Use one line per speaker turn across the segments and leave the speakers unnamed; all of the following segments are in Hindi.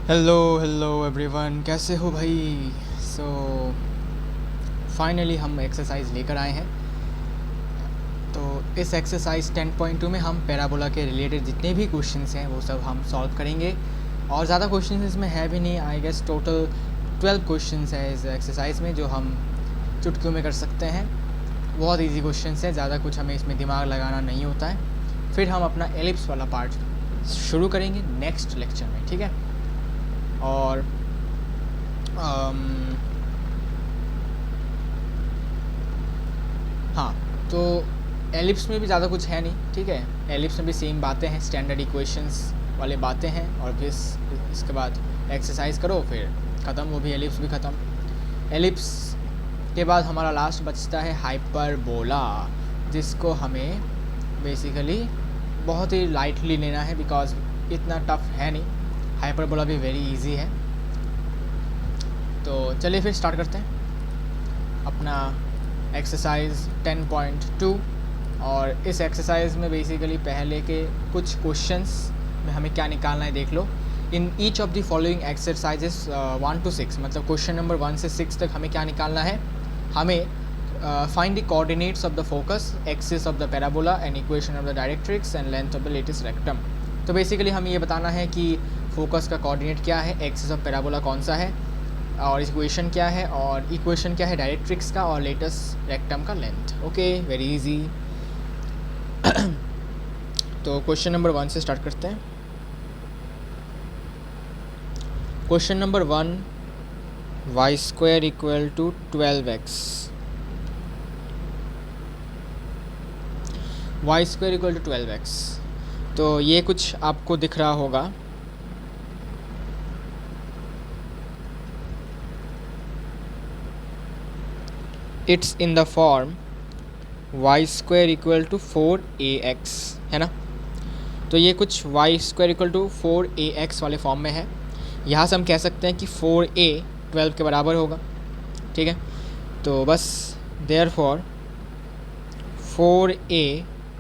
हेलो एवरीवन, कैसे हो भाई। सो फाइनली हम एक्सरसाइज लेकर आए हैं। तो इस एक्सरसाइज 10.2 में हम पैराबोला के रिलेटेड जितने भी क्वेश्चंस हैं वो सब हम सॉल्व करेंगे। और ज़्यादा क्वेश्चंस इसमें है भी नहीं, आई गेस टोटल 12 क्वेश्चंस है इस एक्सरसाइज में जो हम चुटकियों में कर सकते हैं। बहुत इजी क्वेश्चंस है, ज़्यादा कुछ हमें इसमें दिमाग लगाना नहीं होता है। फिर हम अपना एलिप्स वाला पार्ट शुरू करेंगे नेक्स्ट लेक्चर में, ठीक है। और हाँ, तो एलिप्स में भी ज़्यादा कुछ है नहीं, ठीक है। एलिप्स में भी सेम बातें हैं, स्टैंडर्ड इक्वेशंस वाले बातें हैं। और फिर इसके बाद एक्सरसाइज करो, फिर ख़त्म, वो भी एलिप्स भी ख़त्म। एलिप्स के बाद हमारा लास्ट बचता है हाइपरबोला, जिसको हमें बेसिकली बहुत ही लाइटली लेना है बिकॉज इतना टफ है नहीं। हाइपरबोला भी वेरी इजी है। तो चलिए फिर स्टार्ट करते हैं अपना एक्सरसाइज 10.2। और इस एक्सरसाइज में बेसिकली पहले के कुछ क्वेश्चंस में हमें क्या निकालना है देख लो। In each of the following exercises 1 to 6, मतलब क्वेश्चन नंबर 1 से 6 तक हमें क्या निकालना है। हमें find the coordinates of the focus, axis of the parabola and equation of the directrix and length of the latest rectum. तो बेसिकली हमें ये बताना है कि फोकस का कोऑर्डिनेट क्या है, एक्सिस ऑफ पैराबोला कौन सा है, और इक्वेशन क्या है, और इक्वेशन क्या है डायरेक्ट्रिक्स का, और लेटेस्ट रेक्टम का लेंथ। Okay, very easy. तो क्वेश्चन नंबर 1 से स्टार्ट करते हैं। Question number 1, y square equal to 12x। Y square equal to 12x, तो ये कुछ आपको दिख रहा होगा। It's in the form y square equal to 4ax, है ना। तो ये कुछ Y square equal to 4ax वाले फॉर्म में है। यहाँ से हम कह सकते हैं कि 4a 12 के बराबर होगा, ठीक है। तो बस देयरफॉर 4a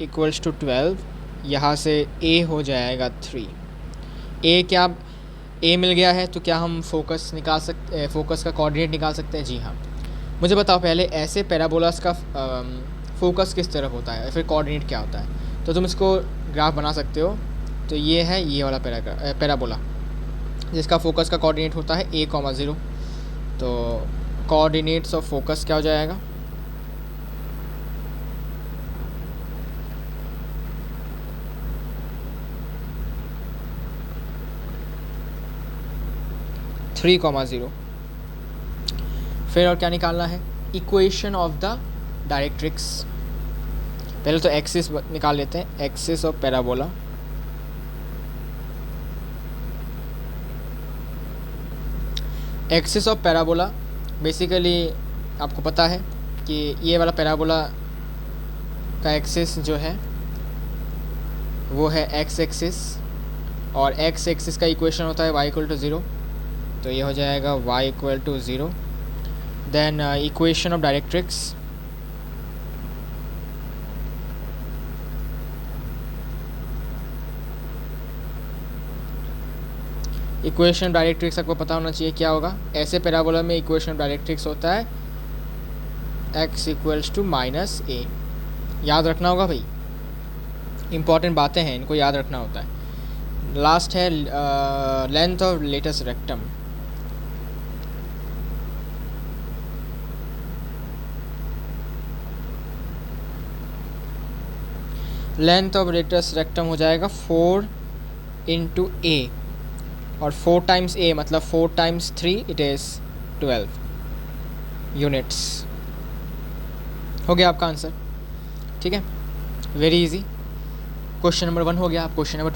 इक्वल्स टू 12, यहाँ से a हो जाएगा 3। a क्या, a मिल गया है तो क्या हम फोकस निकाल सकते, फोकस का कोऑर्डिनेट निकाल सकते हैं? जी हाँ। मुझे बताओ पहले, ऐसे पैराबोलास का फोकस किस तरफ होता है, फिर कोऑर्डिनेट क्या होता है। तो तुम इसको ग्राफ बना सकते हो। तो ये है ये वाला पैराबोला जिसका फोकस का कोऑर्डिनेट होता है a,0। तो कोऑर्डिनेट्स ऑफ फोकस क्या हो जाएगा, थ्री कॉमा 0। फिर और क्या निकालना है, इक्वेशन ऑफ द डायरेक्ट्रिक्स। पहले तो एक्सिस निकाल लेते हैं, axis of parabola. Axis of parabola basically आपको पता है कि ये वाला पैराबोला का एक्सिस जो है वो है एक्स एक्सिस, और एक्स एक्सिस का इक्वेशन होता है y इक्वल टू 0। तो ये हो जाएगा y equal to 0। Then equation of directrix, equation directrix आपको पता होना चाहिए क्या होगा। ऐसे पैराबोला में इक्वेशन डायरेक्ट्रिक्स होता है x इक्वल्स टू -a। याद रखना होगा भाई, इंपॉर्टेंट बातें हैं, इनको याद रखना होता है। लास्ट है length of latus rectum. Length of latus rectum हो जाएगा 4 इंटू a, और 4 टाइम्स a मतलब 4 टाइम्स 3 इट इज़ 12 यूनिट्स। हो गया आपका आंसर, ठीक है। Very easy. क्वेश्चन नंबर 1 हो गया। आप क्वेश्चन नंबर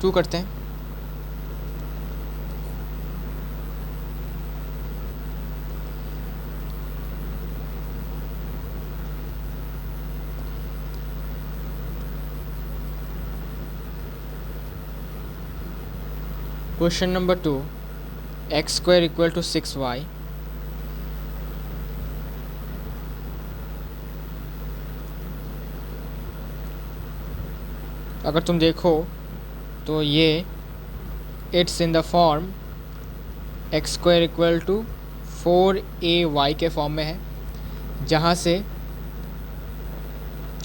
2 करते हैं। Question number 2, x square equal to 6y। अगर तुम देखो तो ये it's in the form x square equal to 4ay के फॉर्म में है, जहाँ से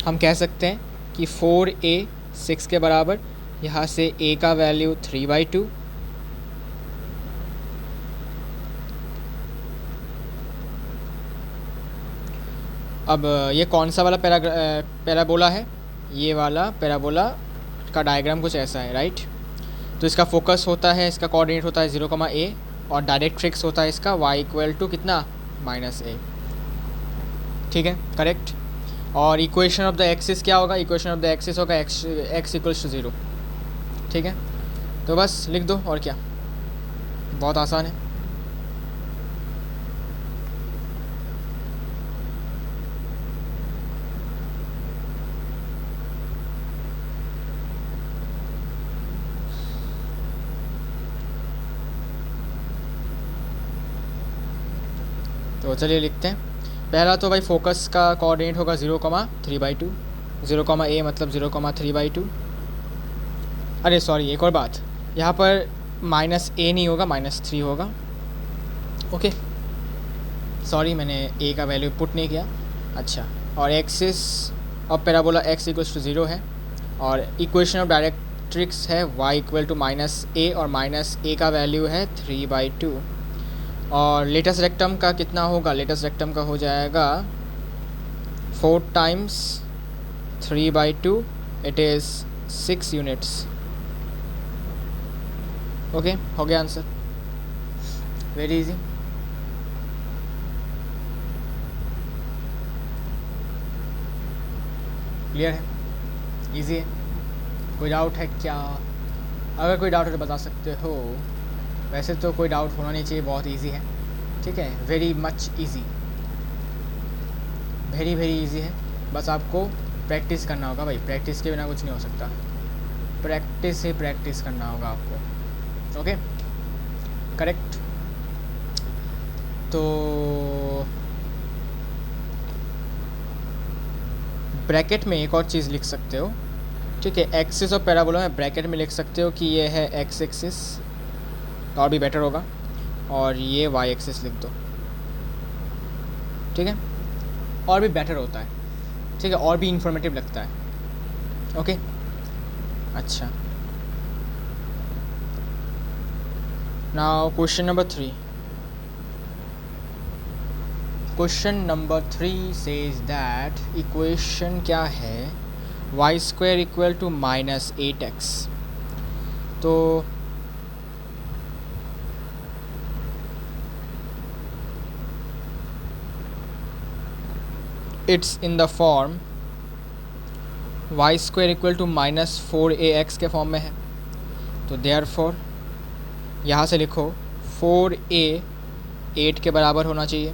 हम कह सकते हैं कि 4a 6 के बराबर, यहाँ से a का वैल्यू 3/2, अब ये कौन सा वाला पैराबोला है, ये वाला पैराबोला का डायग्राम कुछ ऐसा है, राइट। तो इसका फोकस होता है, इसका कोऑर्डिनेट होता है 0,a और डायरेक्ट्रिक्स होता है इसका y इक्वल टू कितना -a, ठीक है, करेक्ट। और इक्वेशन ऑफ द एक्सिस क्या होगा, इक्वेशन ऑफ द एक्सिस होगा x इक्वल्स टू 0, ठीक है। तो बस लिख दो, और क्या, बहुत आसान है। तो चलिए लिखते हैं। पहला तो भाई फोकस का कोऑर्डिनेट होगा 0,3/2, 0,a मतलब 0,3/2। अरे सॉरी, एक और बात, यहाँ पर -a नहीं होगा, -3 होगा, ओके। सॉरी, मैंने a का वैल्यू पुट नहीं किया। अच्छा, और axis of parabola x equals to 0 है, और इक्वेशन ऑफ डायरेक्ट्रिक्स है y इक्वल टू -a, और -a का वैल्यू है 3/2। और लेटेस्ट रेक्टम का कितना होगा, लेटेस्ट रेक्टम का हो जाएगा 4 times 3/2, it is 6 units, okay, हो गया आंसर, वेरी इजी। क्लियर है, इजी है, कोई डाउट है क्या? अगर कोई डाउट है तो बता सकते हो, वैसे तो कोई डाउट होना नहीं चाहिए, बहुत इजी है, ठीक है, very much easy, very very easy है। बस आपको प्रैक्टिस करना होगा भाई, प्रैक्टिस के बिना कुछ नहीं हो सकता, प्रैक्टिस ही प्रैक्टिस करना होगा आपको, ओके, करेक्ट। तो ब्रैकेट में एक और चीज़ लिख सकते हो, ठीक है, एक्सिस और पैराबोला में ब्रैकेट में लिख सकते हो कि ये है एक्स एक्सिस, और भी बेटर होगा, और ये वाई एक्सिस लिख दो, ठीक है, और भी बेटर होता है, ठीक है, और भी इंफॉर्मेटिव लगता है, ओके। अच्छा, now question number 3। Question number 3 says that equation क्या है, y square equal to -8x। तो it's in the form y square equal to -4ax के फॉर्म में है। तो देयरफॉर यहाँ से लिखो 4a 8 के बराबर होना चाहिए,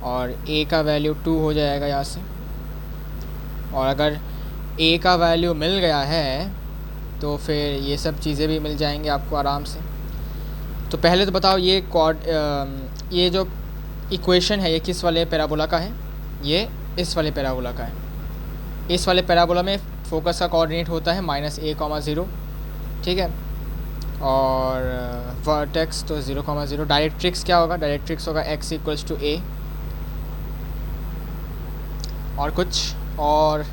और a का वैल्यू 2 हो जाएगा यहाँ से, और अगर a का वैल्यू मिल गया है तो फिर ये सब चीज़ें भी मिल जाएंगी आपको आराम से। तो पहले तो बताओ ये जो इक्वेशन है ये किस वाले पैराबोला का है, ये इस वाले पैराबोला का है। इस वाले पैराबोला में फोकस का कोऑर्डिनेट होता है -a,0, ठीक है, और वर्टेक्स तो 0,0। डायरेक्ट्रिक्स क्या होगा, डायरेक्ट्रिक्स होगा x इक्वल्स टू a, और कुछ, और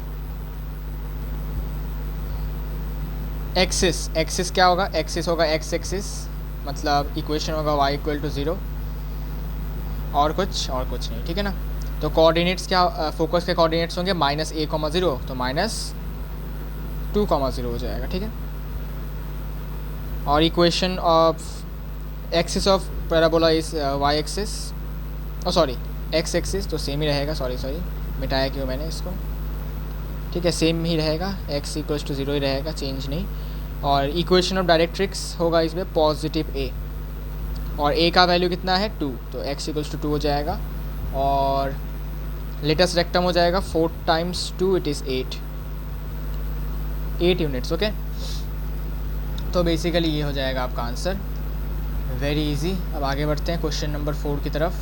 एक्सिस क्या होगा, एक्सिस होगा x एक्सिस, मतलब इक्वेशन होगा y इक्वल टू 0, और कुछ नहीं, ठीक है ना। तो कोऑर्डिनेट्स क्या, फोकस के कोऑर्डिनेट्स होंगे -a,0, तो -2,0 हो जाएगा, ठीक है। और equation of axis of parabola is y axis, sorry x axis, तो सेम ही रहेगा, सॉरी मिटाया क्यों मैंने इसको, ठीक है, सेम ही रहेगा, x इक्वल्स टू 0 ही रहेगा, चेंज नहीं। और इक्वेशन ऑफ डायरेक्ट्रिक्स होगा इसमें +a, और a का वैल्यू कितना है 2, तो x इक्वल्स टू 2 हो जाएगा, और लेटेस्ट रेक्टम हो जाएगा 4 times 2, it is 8 units, okay. तो बेसिकली ये हो जाएगा आपका आंसर, वेरी इजी। अब आगे बढ़ते हैं क्वेश्चन नंबर 4 की तरफ।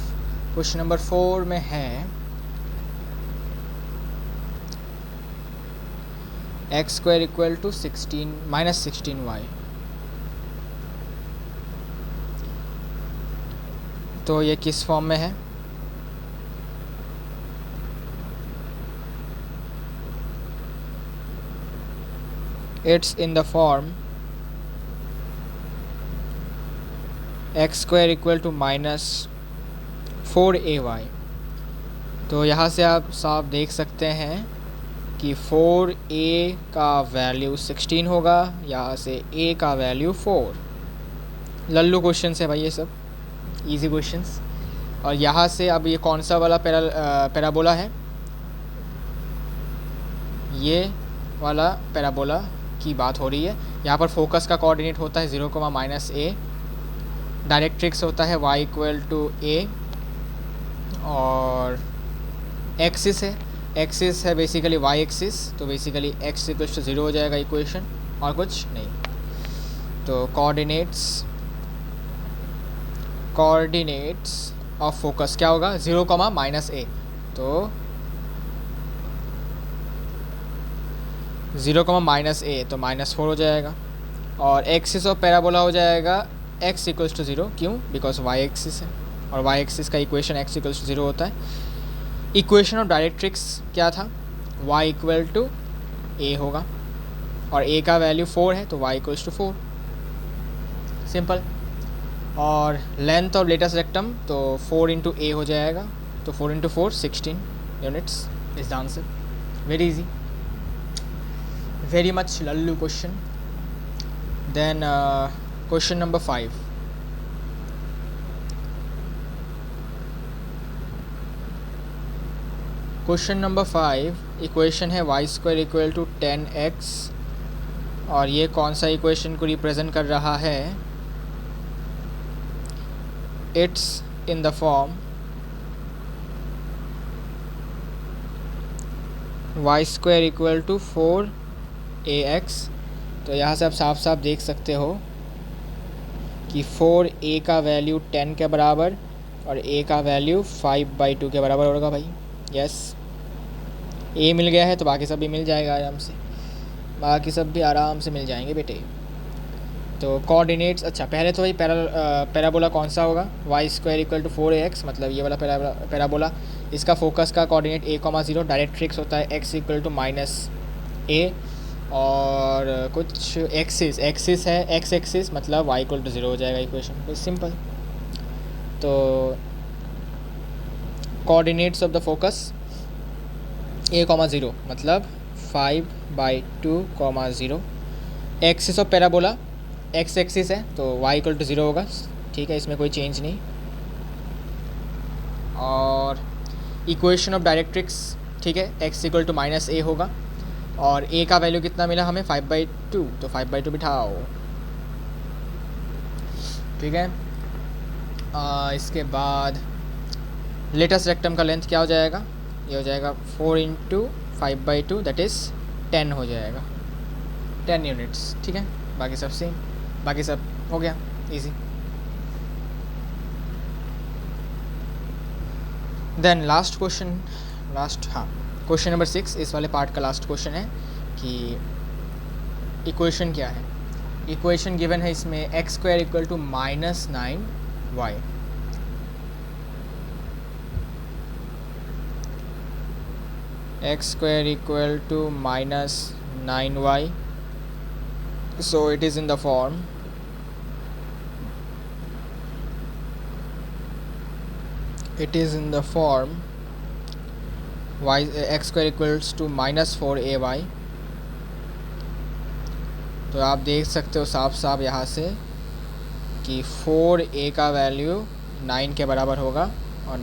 क्वेश्चन नंबर 4 में है x square equal to -16y। तो ये किस फॉर्म में है? It's in the form x square equal to -4ay। तो यहाँ से आप साफ देख सकते हैं कि 4a का वैल्यू 16 होगा, यहाँ से a का वैल्यू 4। लल्लू क्वेश्चन है भाई ये सब, इजी क्वेश्चंस। और यहाँ से अब ये कौन सा वाला पैराबोला है? ये वाला पैराबोला की बात हो रही है। यहाँ पर फोकस का कोऑर्डिनेट होता है 0, -a। डायरेक्ट्रिक्स होता है y इक्वल टू a, और एक्सिस है, एक्सिस है बेसिकली y एक्सिस, तो बेसिकली x इक्वल टू 0 हो जाएगा इक्वेशन, और कुछ नहीं। तो कोऑर्डिनेट्स ऑफ फोकस क्या होगा? 0, -a। तो 0, -a तो -4 हो जाएगा, और एक्सिस ऑफ पैराबोला हो जाएगा x इक्वल्स टू 0। क्यों? बिकॉज y एक्सिस है, और y एक्सिस का इक्वेशन x इक्वल्स टू 0 होता है। इक्वेशन ऑफ डायरेक्ट्रिक्स क्या था? y इक्वल टू a होगा, और a का वैल्यू 4 है, तो y इक्वल्स टू 4, सिंपल। और लेंथ ऑफ लेटेस्ट रेक्टम तो 4 इंटू a हो जाएगा, तो 4 into 4 16 units is the answer. Very easy, very much लल्लू question. Then question number 5। Question number 5 equation है y square equal to 10x, और ये कौन सा इक्वेशन को रिप्रेजेंट कर रहा है? It's in the form y square equal to 4ax। तो यहाँ से आप साफ साफ देख सकते हो कि 4a का वैल्यू 10 के बराबर और a का वैल्यू 5/2 के बराबर होगा भाई। यस, a मिल गया है तो बाकी सब भी मिल जाएगा आराम से, बाकी सब भी आराम से मिल जाएंगे बेटे। तो कोऑर्डिनेट्स, अच्छा पहले तो भाई पैराबोला कौन सा होगा? y square equal to 4ax, मतलब ये वाला पैराबोला। इसका फोकस का कोऑर्डिनेट a, 0, डायरेक्ट्रिक्स होता है x इक्वल टू -a, और कुछ एक्सिस है x एक्सिस, मतलब y इक्वल टू 0 हो जाएगा इक्वेशन, तो सिंपल। तो coordinates of the focus a, 0 मतलब 5/2, 0। Axis of parabola x axis है, तो y इक्वल टू 0 होगा, ठीक है, इसमें कोई चेंज नहीं। और इक्वेशन ऑफ डायरेक्ट्रिक्स, ठीक है, x इक्वल टू -a होगा, और a का वैल्यू कितना मिला हमें? 5/2, तो 5/2 बिठाओ, ठीक है। इसके बाद लेटेस्ट रेक्टम का लेंथ क्या हो जाएगा? ये हो जाएगा 4 इंटू 5/2, दैट इज़ 10 हो जाएगा, 10 यूनिट्स, ठीक है। बाकी सब सेम, बाकी सब हो गया easy. Then last question, question number 6 इस वाले पार्ट का लास्ट क्वेश्चन है कि इक्वेशन क्या है। इक्वेशन गिवन है इसमें x square equal to -9y। x square equal to -9y, so it is in the form x square equals to -4ay। तो आप देख सकते हो साफ साफ यहाँ से कि 4a का वैल्यू 9 के बराबर होगा और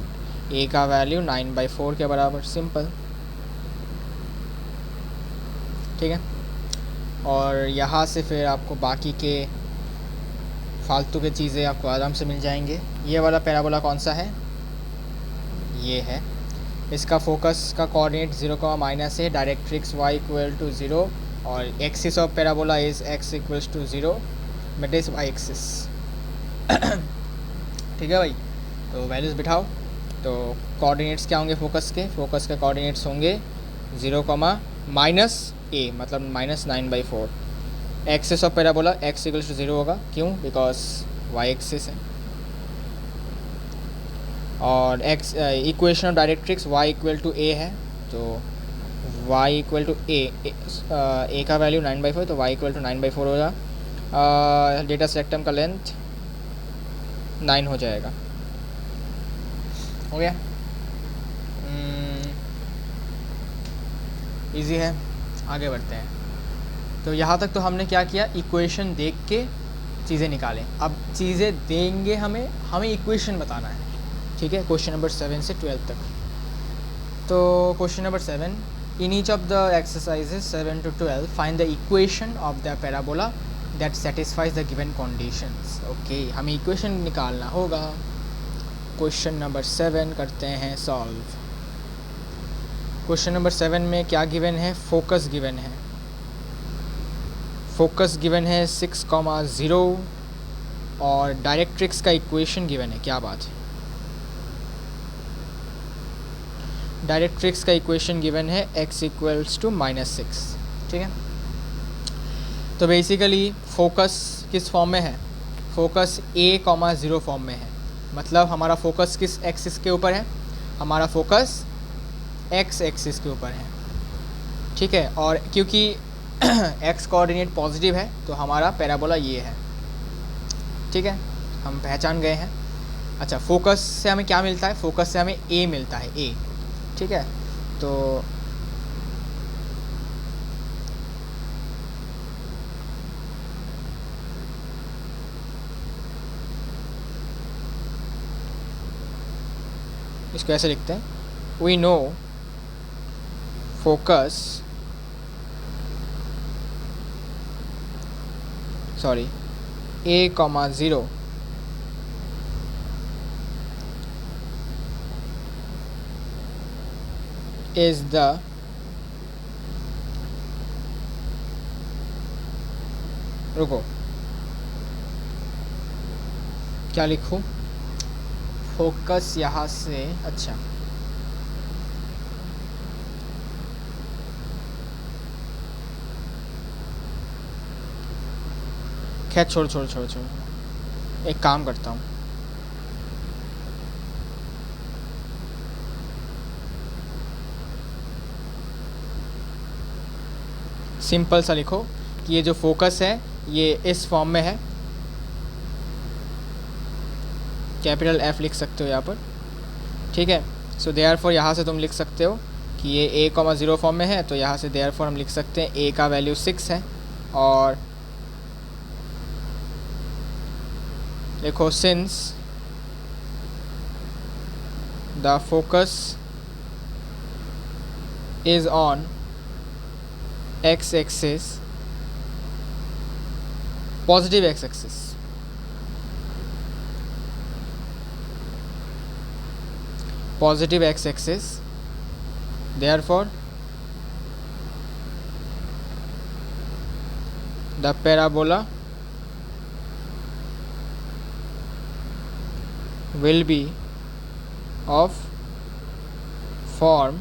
a का वैल्यू 9/4 के बराबर, सिंपल, ठीक है। और यहाँ से फिर आपको बाकी के फालतू के चीज़ें आपको आराम से मिल जाएंगे। ये वाला पैराबोला कौन सा है? ये है। इसका फोकस का coordinate 0, -a, directrix y equal to 0, और axis of parabola is x equals to 0, that is y axis, ठीक है भाई। तो वैल्यूज़ बिठाओ। तो कोऑर्डिनेट्स क्या होंगे फोकस के? फोकस के कोऑर्डिनेट्स होंगे 0, -a, मतलब -9/4। Axis of parabola x equals to 0 होगा, क्यों? बिकॉज y एक्सिस है। और x equation of directrix y equal to a है, तो y इक्वल टू a का वैल्यू 9/4, तो y इक्वल टू 9/4 होगा। डेटा सेक्टम का लेंथ 9 हो जाएगा। हो गया, इजी है। आगे बढ़ते हैं। तो यहाँ तक तो हमने क्या किया, इक्वेशन देख के चीज़ें निकालें। अब चीज़ें देंगे हमें इक्वेशन बताना है, ठीक है। क्वेश्चन नंबर 7 से 12 तक। तो question number 7, in each of the exercises 7 to 12 find the equation of the parabola that satisfies the given conditions. Okay, हमें इक्वेशन निकालना होगा। क्वेश्चन नंबर 7 करते हैं सॉल्व। क्वेश्चन नंबर 7 में क्या गिवन है, फोकस गिवन है। फोकस गिवन है 6,0 और डायरेक्ट्रिक्स का इक्वेशन गिवन है। क्या बात है, डायरेक्ट्रिक्स का इक्वेशन गिवन है x इक्वल्स टू -6, ठीक है। तो बेसिकली फोकस किस फॉर्म में है, फोकस a,0 फॉर्म में है। मतलब हमारा फोकस किस एक्सिस के ऊपर है, हमारा फोकस x एक्सिस के ऊपर है, ठीक है। और क्योंकि x कोऑर्डिनेट पॉजिटिव है तो हमारा पैराबोला ये है, ठीक है, हम पहचान गए हैं। अच्छा, फोकस से हमें क्या मिलता है, फोकस से हमें a मिलता है, a, ठीक है। तो इसको ऐसे लिखते हैं, we know focus a,0 is the रुको, क्या लिखूं, फोकस यहाँ से, अच्छा खैर छोड़, एक काम करता हूँ, सिंपल सा लिखो कि ये जो फोकस है ये इस फॉर्म में है, कैपिटल F लिख सकते हो यहाँ पर, ठीक है। सो देयरफॉर यहाँ से तुम लिख सकते हो कि ये a,0 फॉर्म में है, तो यहाँ से देयरफॉर हम लिख सकते हैं a का वैल्यू 6 है। और देखो, since the focus is on x axis, positive x axis, positive x axis, therefore the parabola will be of form,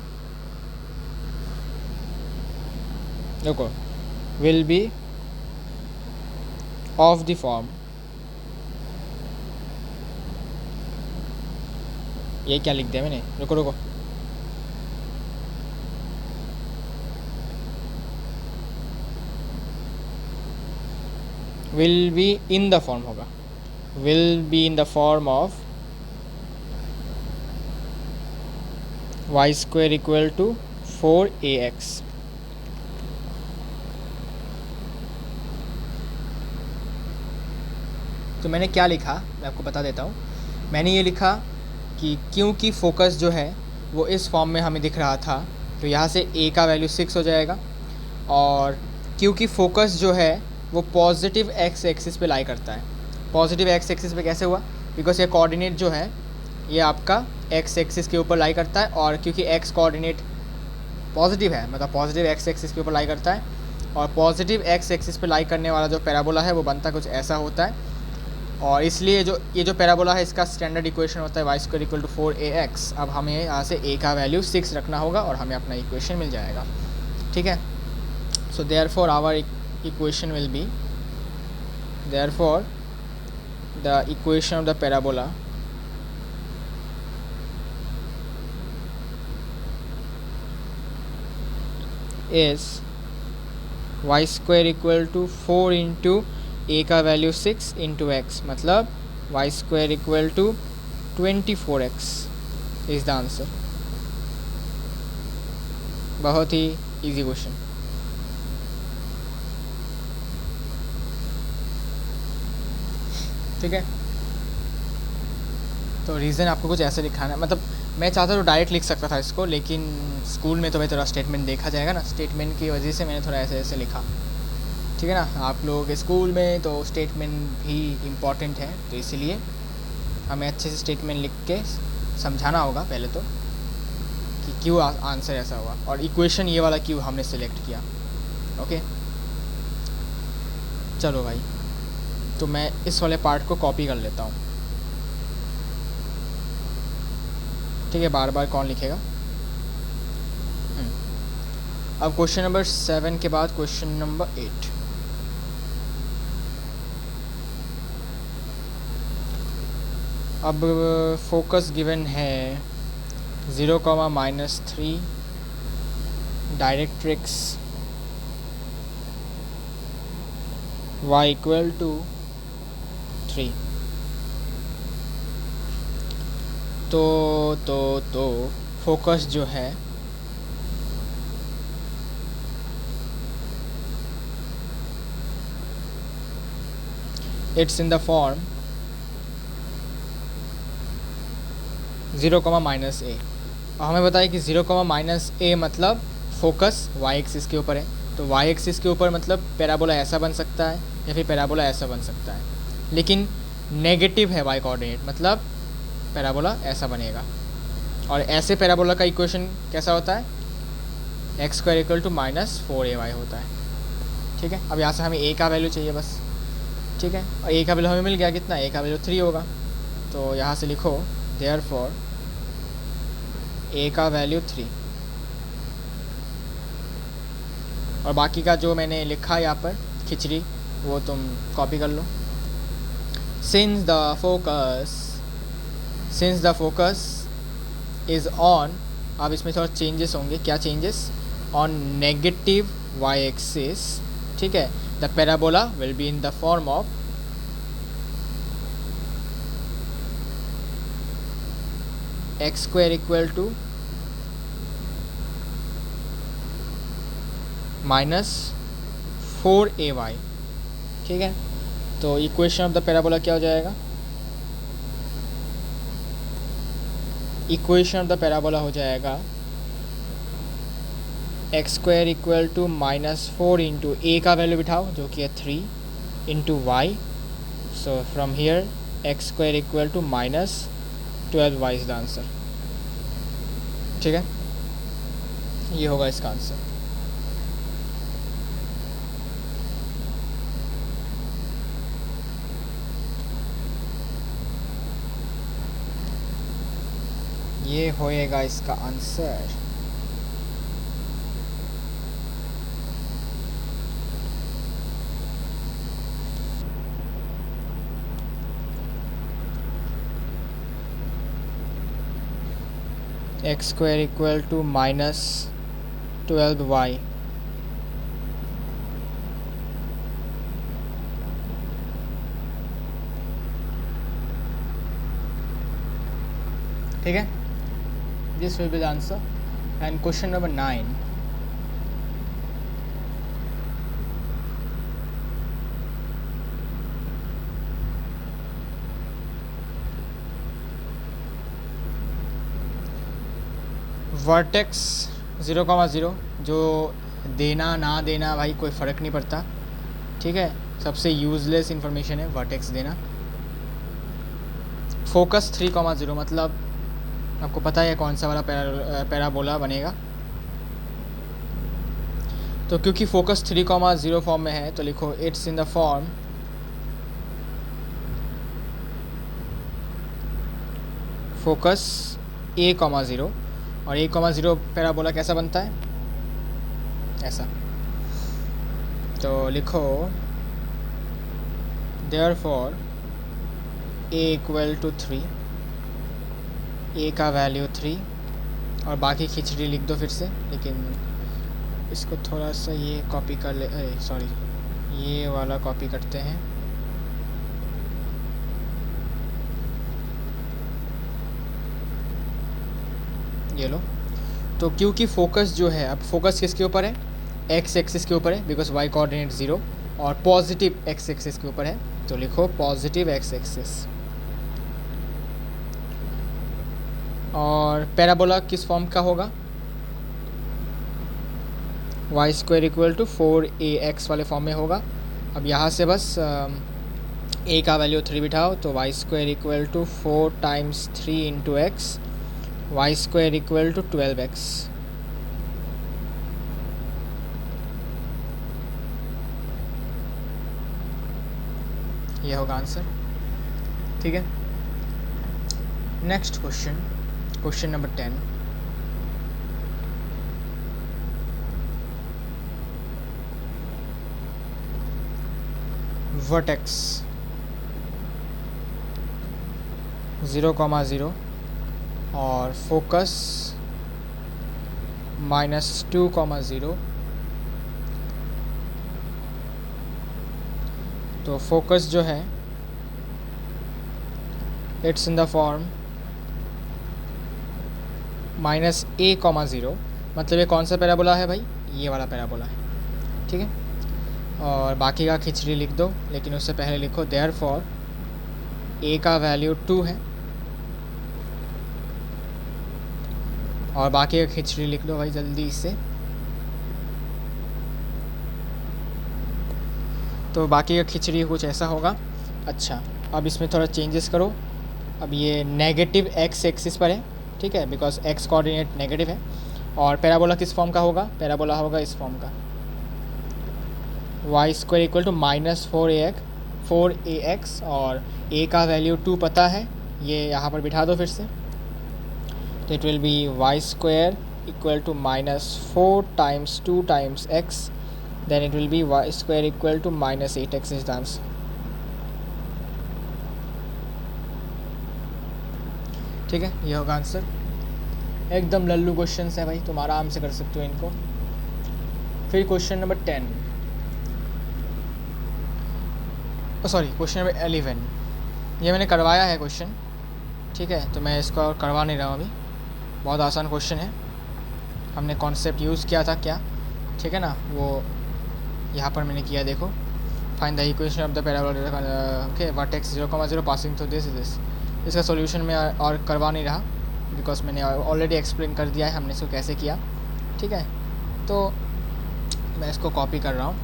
देखो, will be of the form, ये क्या लिख दिया मैंने, रुको, will be in the form होगा, will be in the form of y square equal to 4ax। तो मैंने क्या लिखा, मैं आपको बता देता हूँ। मैंने ये लिखा कि क्योंकि फोकस जो है वो इस फॉर्म में हमें दिख रहा था, तो यहाँ से a का वैल्यू 6 हो जाएगा। और क्योंकि फोकस जो है वो पॉजिटिव x एक्सिस पे लाई करता है। पॉजिटिव x एक्सिस पे कैसे हुआ, बिकॉज ये कोऑर्डिनेट जो है ये आपका x एक्सिस के ऊपर लाई करता है, और क्योंकि x कोऑर्डिनेट पॉजिटिव है, मतलब पॉजिटिव x एक्सिस के ऊपर लाई करता है, और पॉजिटिव x एक्सिस पे लाई करने वाला जो पैराबोला है वो बनता कुछ ऐसा होता है। और इसलिए ये जो पैराबोला है इसका स्टैंडर्ड इक्वेशन होता है y square equal to 4ax। अब हमें यहाँ से a का वैल्यू 6 रखना होगा और हमें अपना इक्वेशन मिल जाएगा, ठीक है। So therefore our equation will be, therefore the equation of the parabola is y square equal to 4 into a का वैल्यू 6 इंटू एक्स, मतलब y square equal to 24x is the answer. बहुत ही इजी क्वेश्चन। ठीक है, तो रीज़न आपको कुछ ऐसे लिखाना है, मतलब मैं चाहता तो डायरेक्ट लिख सकता था इसको, लेकिन स्कूल में तो भाई थोड़ा स्टेटमेंट देखा जाएगा ना, स्टेटमेंट की वजह से मैंने थोड़ा ऐसे ऐसे लिखा। ठीक है ना, आप लोगों के स्कूल में तो स्टेटमेंट भी इम्पॉर्टेंट है, तो इसीलिए हमें अच्छे से स्टेटमेंट लिख के समझाना होगा पहले तो कि क्यों आंसर ऐसा हुआ, और इक्वेशन ये वाला क्यों हमने सेलेक्ट किया। ओके, चलो भाई, तो मैं इस वाले पार्ट को कॉपी कर लेता हूँ। ठीक है, बार बार कौन लिखेगा। अब क्वेश्चन नंबर 7 के बाद क्वेश्चन नंबर 8। अब फोकस गिवन है 0,-3 डायरेक्ट्रिक्स y इक्वल टू 3। तो फोकस जो है it's in the form 0, -a। और हमें बताया कि 0, -a मतलब फोकस y एक्सिस के ऊपर है, तो y एक्सिस के ऊपर मतलब पैराबोला ऐसा बन सकता है या फिर पैराबोला ऐसा बन सकता है, लेकिन नेगेटिव है y कोऑर्डिनेट, मतलब पैराबोला ऐसा बनेगा। और ऐसे पैराबोला का इक्वेशन कैसा होता है, x² इक्वल टू -4ay होता है। ठीक है, अब यहाँ से हमें a का वैल्यू चाहिए बस। ठीक है, और a का वैल्यू हमें मिल गया, कितना, a का वैल्यू 3 होगा, तो यहाँ से लिखो देयरफॉर a का वैल्यू 3। और बाकी का जो मैंने लिखा यहाँ पर खिचड़ी, वो तुम कॉपी कर लो। Since the focus is on, अब इसमें थोड़ा चेंजेस होंगे। क्या changes? On negative y axis. ठीक है, the parabola will be in the form of x² equal to -4ay। ठीक है, तो इक्वेशन ऑफ द पैराबोला क्या हो जाएगा, इक्वेशन ऑफ द पैराबोला हो जाएगा x² equal to -4 into a का वैल्यू बिठाओ जो कि है 3 into y, so from here x² equal to -12y is the answer. ठीक है, ये होगा इसका आंसर। ये होएगा इसका answer. x² equal to -12y। ठीक है, this will be the answer. And question number 9, vertex 0,0, जो देना ना देना भाई कोई फ़र्क नहीं पड़ता। ठीक है, सबसे यूज़लेस इन्फॉर्मेशन है वर्टेक्स देना। फोकस 3,0 मतलब आपको पता है कौन सा वाला पैराबोला बनेगा। तो क्योंकि फोकस 3,0 फॉर्म में है, तो लिखो it's in the form focus a,0, और a,0 पैराबोला कैसा बनता है, ऐसा। तो लिखो therefore a equal to 3, a का वैल्यू 3, और बाकी खिचड़ी लिख दो फिर से, लेकिन इसको थोड़ा सा ये कॉपी कर ले, सॉरी ये वाला कॉपी करते हैं। ये लो। तो क्योंकि फोकस जो है, अब फोकस किसके ऊपर है, एक्स एक्सिस के ऊपर है, बिकॉज वाई कोऑर्डिनेट 0, और पॉजिटिव एक्स एक्सिस के ऊपर है, तो लिखो पॉजिटिव एक्स एक्सिस। और पैराबोला किस फॉर्म का होगा, Y square equal to 4ax वाले फॉर्म में होगा। अब यहाँ से बस a का वैल्यू 3 बिठाओ, तो y square equal to 4 times 3 into x, y square equal to 12x। ये होगा आंसर, ठीक है। Next question, question number 10। Vertex 0,0 और फोकस -2,0। तो फोकस जो है it's in the form -a,0, मतलब ये कौन सा पैराबोला है भाई, ये वाला पैराबोला है, ठीक है। और बाकी का खिचड़ी लिख दो, लेकिन उससे पहले लिखो देयरफॉर a का वैल्यू 2 है, और बाकी का खिचड़ी लिख दो भाई जल्दी से। तो बाकी का खिचड़ी कुछ ऐसा होगा। अच्छा, अब इसमें थोड़ा चेंजेस करो। अब ये नेगेटिव एक्स एक्सिस पर है, ठीक है, बिकॉज एक्स कोऑर्डिनेट नेगेटिव है। और पैराबोला किस फॉर्म का होगा, पैराबोला होगा इस फॉर्म का, Y square equal to -4ax, और a का वैल्यू 2 पता है, ये यहाँ पर बिठा दो फिर से। तो it will be y square equal to -4 times 2 times x, then it will be y square equal to -8x is the answer। ठीक है, ये होगा आंसर। एकदम लल्लू क्वेश्चन है भाई, तुम आराम से कर सकते हो इनको। फिर question number 10, sorry question number 11। ये मैंने करवाया है क्वेश्चन, ठीक है, तो मैं इसको और करवा नहीं रहा हूँ अभी। बहुत आसान क्वेश्चन है, हमने कॉन्सेप्ट यूज़ किया था क्या, ठीक है ना, वो यहाँ पर मैंने किया, देखो। Find the equation of the parabola, okay, vertex 0,0 passing through this. इसका सॉल्यूशन मैं और करवा नहीं रहा, बिकॉज मैंने ऑलरेडी एक्सप्लेन कर दिया है हमने इसको कैसे किया, ठीक है। तो मैं इसको कॉपी कर रहा हूँ।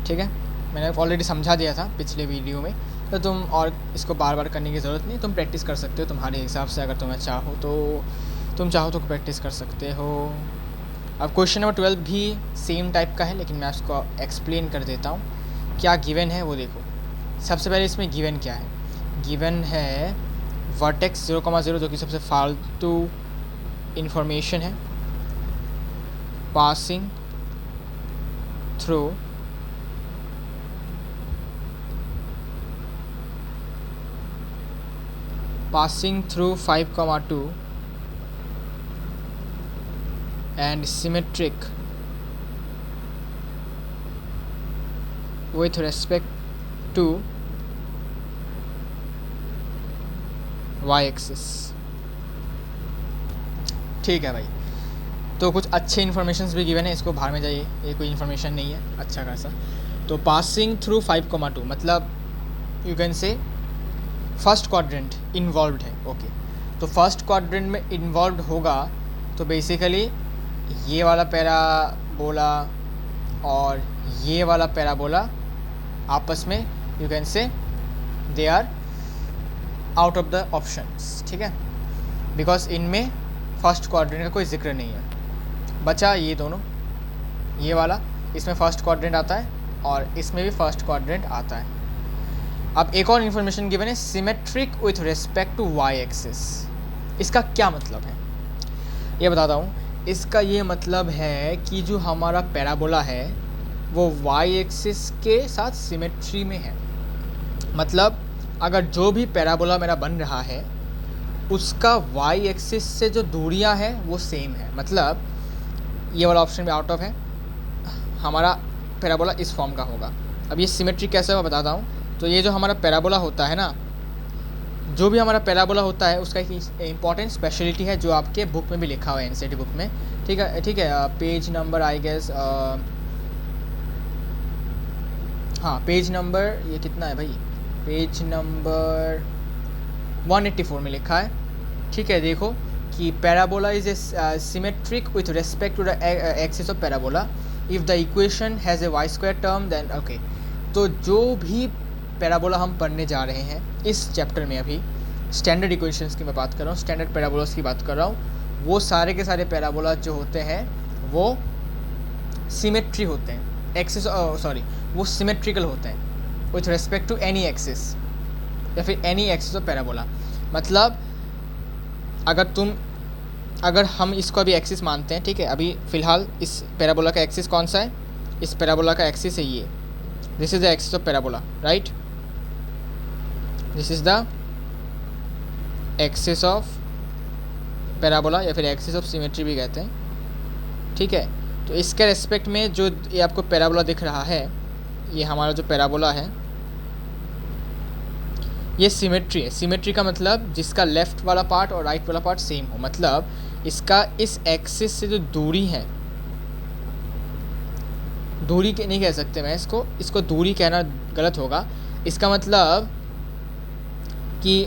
ठीक है, मैंने ऑलरेडी समझा दिया था पिछले वीडियो में, तो तुम और इसको बार बार करने की ज़रूरत नहीं, तुम प्रैक्टिस कर सकते हो तुम्हारे हिसाब से, अगर तुम्हें चाहो तो प्रैक्टिस कर सकते हो। अब क्वेश्चन नंबर 12 भी सेम टाइप का है, लेकिन मैं उसको एक्सप्लेन कर देता हूँ क्या गिवन है वो देखो। सबसे पहले इसमें गिवन क्या है, गिवन है वर्टेक्स 0,0, जो कि सबसे फालतू इन्फॉर्मेशन है, passing through 5,2 and symmetric with respect to y axis। ठीक है भाई, तो कुछ अच्छे इन्फॉर्मेशंस भी गिवन है, इसको बाहर में जाइए, ये कोई इन्फॉर्मेशन नहीं है अच्छा खासा। तो पासिंग थ्रू 5,2 मतलब यू कैन से फर्स्ट क्वाड्रेंट इन्वॉल्व्ड है, ओके। तो फर्स्ट क्वाड्रेंट में इन्वॉल्व्ड होगा, तो बेसिकली ये वाला पैराबोला और ये वाला पैराबोला आपस में you can say they are out of the options, ठीक है, बिकॉज इनमें फर्स्ट क्वाड्रेंट का कोई जिक्र नहीं है। बचा ये दोनों, ये वाला, इसमें फर्स्ट क्वाड्रेंट आता है और इसमें भी फर्स्ट क्वाड्रेंट आता है। अब एक और इन्फॉर्मेशन गिवन है, symmetric with respect to y axis. इसका क्या मतलब है ये बताता हूँ। इसका ये मतलब है कि जो हमारा पैराबोला है वो वाई एक्सिस के साथ सिमेट्री में है, मतलब अगर जो भी पैराबोला मेरा बन रहा है उसका वाई एक्सिस से जो दूरियां हैं वो सेम है, मतलब ये वाला ऑप्शन भी आउट ऑफ है, हमारा पैराबोला इस फॉर्म का होगा। अब ये सिमेट्री कैसे मैं बताता हूँ। तो ये जो हमारा पैराबोला होता है ना, जो भी हमारा पैराबोला होता है उसका एक इम्पॉर्टेंट स्पेशलिटी है जो आपके बुक में भी लिखा हुआ है, एनसीईआरटी बुक में। ठीक है, पेज नंबर आई गेस, हाँ पेज नंबर ये कितना है भाई, पेज नंबर 184 में लिखा है। ठीक है, देखो कि parabola is a symmetric with respect to the axis of parabola if the equation has a y square term then okay. तो जो भी पैराबोला हम पढ़ने जा रहे हैं इस चैप्टर में, अभी स्टैंडर्ड इक्वेशंस की मैं बात कर रहा हूँ, स्टैंडर्ड पैराबोलास की बात कर रहा हूँ, वो सारे के सारे पैराबोला जो होते हैं वो सिमेट्री होते हैं, एक्सिस सॉरी वो सिमेट्रिकल होते हैं with respect to any axis या फिर एनी एक्सिस ऑफ पैराबोला। मतलब अगर हम इसको अभी एक्सिस मानते हैं, ठीक है, अभी फ़िलहाल इस पैराबोला का एक्सिस कौन सा है, इस पैराबोला का एक्सिस है ये, this is the axis of parabola, right, this is the axis of parabola या फिर एक्सिस ऑफ सिमेट्री भी कहते हैं। ठीक है, तो इसके रेस्पेक्ट में जो ये आपको पैराबोला दिख रहा है, ये हमारा जो पैराबोला है ये सिमेट्री है। सिमेट्री का मतलब जिसका लेफ़्ट वाला पार्ट और राइट वाला पार्ट सेम हो, मतलब इसका इस एक्सिस से जो दूरी है, दूरी नहीं कह सकते मैं इसको दूरी कहना गलत होगा। इसका मतलब कि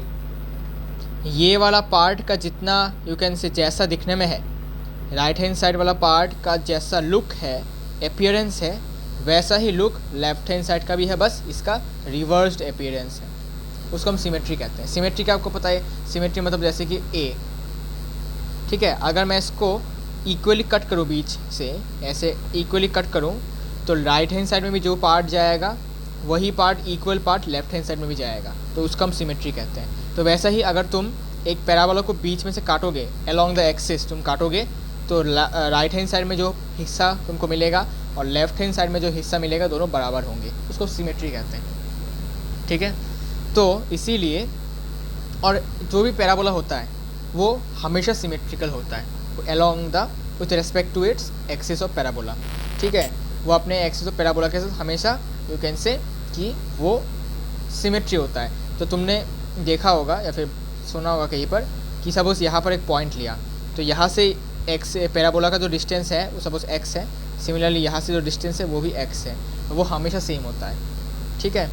ये वाला पार्ट का जितना यू कैन से जैसा दिखने में है, राइट हैंड साइड वाला पार्ट का जैसा लुक है, अपीयरेंस है, वैसा ही लुक लेफ्ट हैंड साइड का भी है, बस इसका रिवर्स्ड अपीयरेंस है, उसको हम सिमेट्री कहते हैं। सिमेट्री का आपको पता है, सिमेट्री मतलब जैसे कि ए, ठीक है, अगर मैं इसको इक्वली कट करूँ बीच से, ऐसे इक्वली कट करूँ तो राइट हैंड साइड में भी जो पार्ट जाएगा वही part equal part left hand side में भी जाएगा, तो उसको हम सिमेट्री कहते हैं। तो वैसा ही अगर तुम एक पैराबोला को बीच में से काटोगे, अलोंग द एक्सिस तुम काटोगे, तो राइट हैंड साइड में जो हिस्सा तुमको मिलेगा और लेफ्ट हैंड साइड में जो हिस्सा मिलेगा दोनों बराबर होंगे, उसको सिमेट्री कहते हैं। ठीक है, तो इसीलिए और जो भी पैराबोला होता है वो हमेशा सिमेट्रिकल होता है along the with respect to its axis of parabola. ठीक है, वो अपने एक्सिस ऑफ पैराबोला के साथ हमेशा यू कैन से कि वो सिमेट्री होता है। तो तुमने देखा होगा या फिर सुना होगा कहीं पर कि सपोज़ यहाँ पर एक पॉइंट लिया, तो यहाँ से एक्स पैराबोला का जो डिस्टेंस है वो सपोज़ एक्स है, सिमिलरली यहाँ से जो डिस्टेंस है वो भी एक्स है, तो वो हमेशा सेम होता है। ठीक है,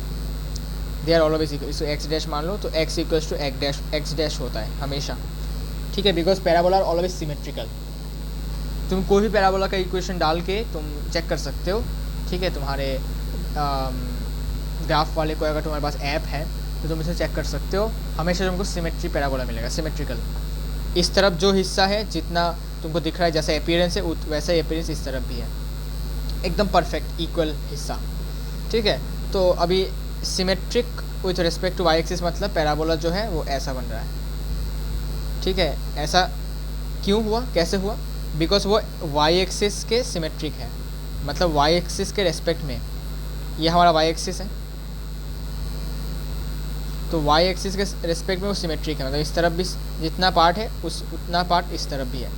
दे आर ऑलवेज इक्वल, इसको एक्स डैश मान लो तो x equals to x dash होता है हमेशा। ठीक है, because parabola are always symmetrical. तुम कोई भी पैराबोला का इक्वेशन डाल के तुम चेक कर सकते हो। ठीक है, तुम्हारे ग्राफ वाले को अगर तुम्हारे पास ऐप है तो तुम इसे चेक कर सकते हो, हमेशा तुमको सिमेट्री पैराबोला मिलेगा, सिमेट्रिकल। इस तरफ जो हिस्सा है जितना तुमको दिख रहा है जैसा अपीयरेंस है वैसा ही अपीयरेंस इस तरफ भी है, एकदम परफेक्ट इक्वल हिस्सा। ठीक है, तो अभी symmetric with respect to y axis मतलब पैराबोला जो है वो ऐसा बन रहा है। ठीक है, ऐसा क्यों हुआ, कैसे हुआ, बिकॉज वो वाई एक्सिस के सिमेट्रिक है, मतलब वाई एक्सिस के रेस्पेक्ट में, ये हमारा वाई एक्सिस है तो वाई एक्सिस के रेस्पेक्ट में वो सिमेट्रिक है, मतलब इस तरफ भी जितना पार्ट है उतना पार्ट इस तरफ भी है।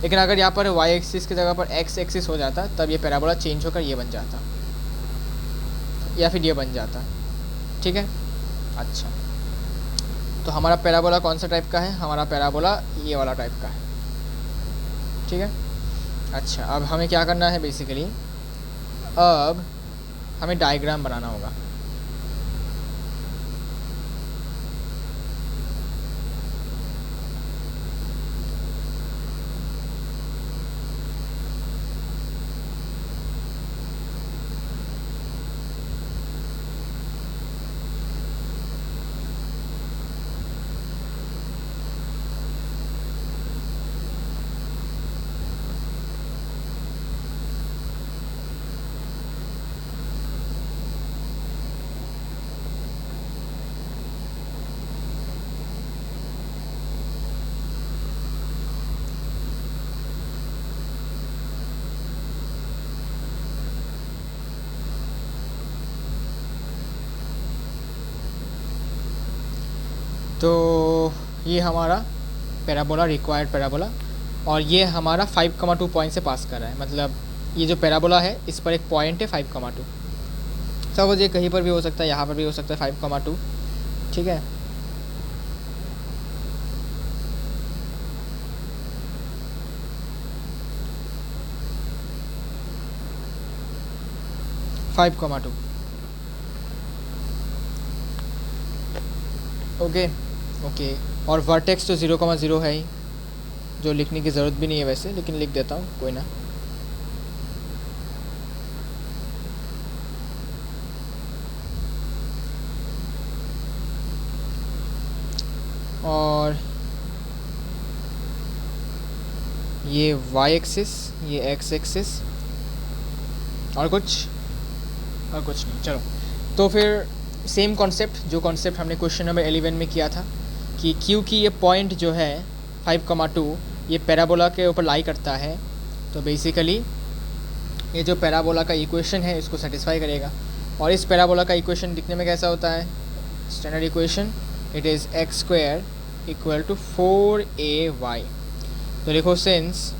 लेकिन अगर यहाँ पर वाई एक्सिस की जगह पर एक्स एक्सिस हो जाता तब ये पैराबोला चेंज होकर ये बन जाता या फिर ये बन जाता। ठीक है, अच्छा, तो हमारा पैराबोला कौन सा टाइप का है, हमारा पैराबोला ये वाला टाइप का है। ठीक है, अच्छा, अब हमें क्या करना है बेसिकली, अब हमें डायग्राम बनाना होगा। तो ये हमारा पैराबोला, रिक्वायर्ड पैराबोला, और ये हमारा 5,2 पॉइंट से पास कर रहा है। मतलब ये जो पैराबोला है इस पर एक पॉइंट है 5,2। सपोज ये कहीं पर भी हो सकता है, यहाँ पर भी हो सकता है 5,2, ठीक है। Okay okay. और वर्टेक्स तो 0,0 है ही, जो लिखने की ज़रूरत भी नहीं है वैसे, लेकिन लिख देता हूँ, कोई ना। और ये y एक्सिस, ये x एक्सिस, और कुछ नहीं। चलो, तो फिर सेम कॉन्सेप्ट, जो कॉन्सेप्ट हमने क्वेश्चन नंबर 11 में किया था, कि क्योंकि ये पॉइंट जो है 5,2 ये पैराबोला के ऊपर लाई करता है, तो बेसिकली ये जो पैराबोला का इक्वेशन है इसको सेटिस्फाई करेगा। और इस पैराबोला का इक्वेशन दिखने में कैसा होता है? Standard equation, it is x² equal to 4ay। तो लिखो सिंस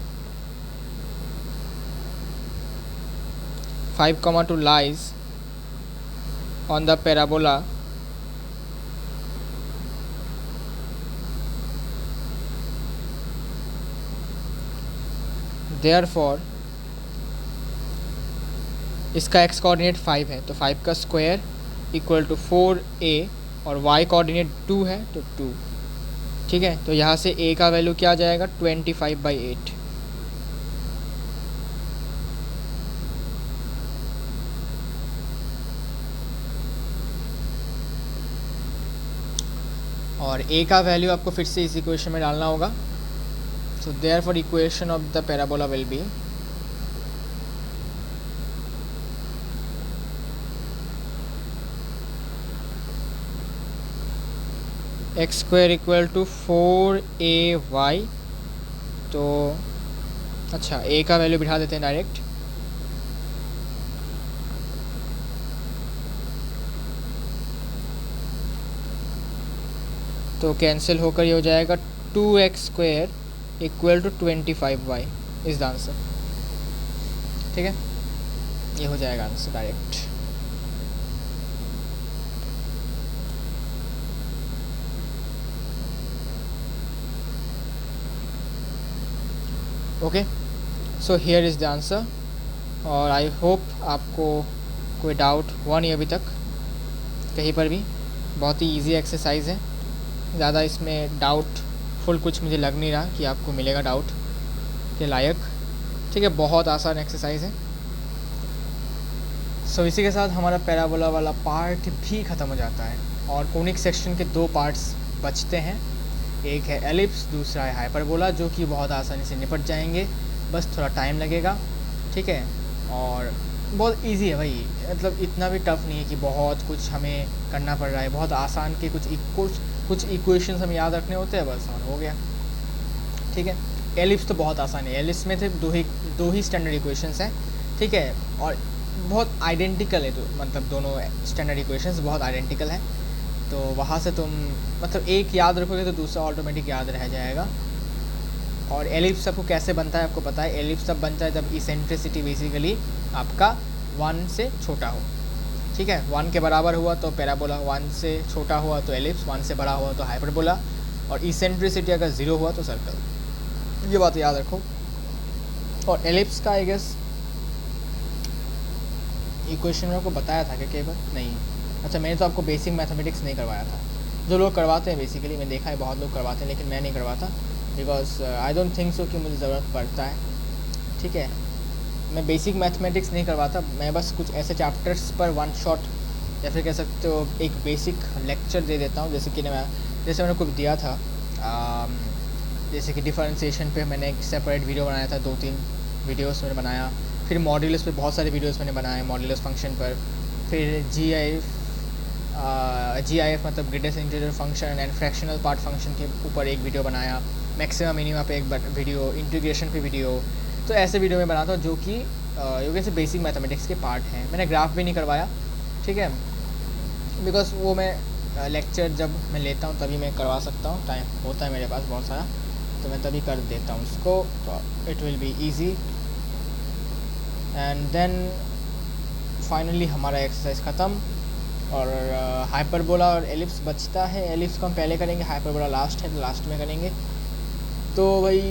5,2 lies on the parabola therefore इसका x कोऑर्डिनेट 5 है, तो 5 का स्क्वायर इक्वल टू 4a, और y कोऑर्डिनेट 2 है तो 2, ठीक है। तो यहाँ से a का वैल्यू क्या आ जाएगा? 25/8। और a का वैल्यू आपको फिर से इस इक्वेशन में डालना होगा। So therefore equation of the parabola will be x² equal to 4ay। तो अच्छा, a का वैल्यू बिठा देते हैं डायरेक्ट। तो कैंसिल होकर ये हो जाएगा 2x² equal to 25y is the answer, ठीक है। ये हो जाएगा answer direct. Okay, so here is the answer. और आई होप आपको कोई डाउट हुआ नहीं अभी तक कहीं पर भी। बहुत ही इजी एक्सरसाइज है, ज़्यादा इसमें डाउटफुल कुछ मुझे लग नहीं रहा कि आपको मिलेगा डाउट के लायक, ठीक है। बहुत आसान एक्सरसाइज है। सो इसी के साथ हमारा पैराबोला वाला पार्ट भी ख़त्म हो जाता है, और कोनिक सेक्शन के 2 पार्ट्स बचते हैं। एक है एलिप्स, दूसरा है हाइपरबोला, जो कि बहुत आसानी से निपट जाएंगे, बस थोड़ा टाइम लगेगा, ठीक है। और बहुत इजी है भाई, मतलब इतना भी टफ नहीं है कि बहुत कुछ हमें करना पड़ रहा है। बहुत आसान के कुछ इक्वेशंस हमें याद रखने होते हैं, बस हो गया, ठीक है। एलिप्स तो बहुत आसान है, एलिप्स में थे दो ही स्टैंडर्ड इक्वेशंस हैं, ठीक है। और बहुत आइडेंटिकल है, तो मतलब दोनों स्टैंडर्ड इक्वेशंस बहुत आइडेंटिकल हैं। तो वहाँ से तुम मतलब एक याद रखोगे तो दूसरा ऑटोमेटिक याद रह जाएगा। और एलिप्स आपको कैसे बनता है आपको पता है। एलिप्स तब बनता है जब इसेंट्रिसिटी बेसिकली आपका 1 से छोटा हो, ठीक है। 1 के बराबर हुआ तो पैराबोला, 1 से छोटा हुआ तो एलिप्स, 1 से बड़ा हुआ तो हाइपरबोला, और इसेंट्रिसिटी अगर 0 हुआ तो सर्कल। ये बात याद रखो। और एलिप्स का आई गेस इक्वेशन में आपको बताया था क्या कई बार? नहीं, अच्छा, मैंने तो आपको बेसिक मैथमेटिक्स नहीं करवाया था। जो लोग करवाते हैं बेसिकली, मैंने देखा है बहुत लोग करवाते हैं, लेकिन मैं नहीं करवाता, because I don't think so कि मुझे ज़रूरत पड़ता है, ठीक है। मैं बेसिक मैथमेटिक्स नहीं करवाता, मैं बस कुछ ऐसे चैप्टर्स पर वन शॉट, या फिर कह सकते हो एक बेसिक लेक्चर दे देता हूँ। जैसे मैंने कुछ दिया था, जैसे कि डिफरेंशिएशन पे मैंने एक सेपरेट वीडियो बनाया था, 2-3 वीडियोस मैंने बनाया। फिर मॉड्यूलस पे बहुत सारे वीडियोस मैंने बनाए, मॉड्यूलस फंक्शन पर। फिर GIF मतलब greatest integer function and fractional part function के ऊपर एक वीडियो बनाया। मैक्सिमम मिनिमा पे एक वीडियो, इंटीग्रेशन पे वीडियो। तो ऐसे वीडियो में बनाता हूँ जो कि से बेसिक मैथमेटिक्स के पार्ट हैं। मैंने ग्राफ भी नहीं करवाया, ठीक है, बिकॉज वो मैं लेक्चर जब मैं लेता हूँ तभी मैं करवा सकता हूँ, टाइम होता है मेरे पास बहुत सारा, तो मैं तभी कर देता हूँ उसको, तो it will be easy. And then finally हमारा एक्सरसाइज ख़त्म, और हाइपरबोला और एलिप्स बचता है। एलिप्स को हम पहले करेंगे, हाइपरबोला लास्ट है तो लास्ट में करेंगे। तो भाई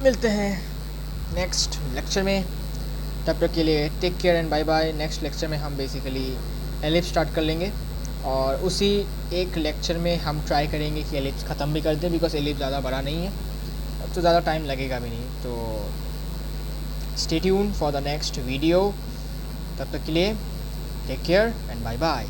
मिलते हैं नेक्स्ट लेक्चर में, तब तक के लिए take care and bye bye. Next lecture में हम बेसिकली एलिप्स स्टार्ट कर लेंगे, और उसी एक लेक्चर में हम ट्राई करेंगे कि एलिप्स ख़त्म भी कर दें, बिकॉज एलिप्स ज़्यादा बड़ा नहीं है तो ज़्यादा टाइम लगेगा भी नहीं। तो stay tuned for the next video, तब तक के लिए take care and bye bye.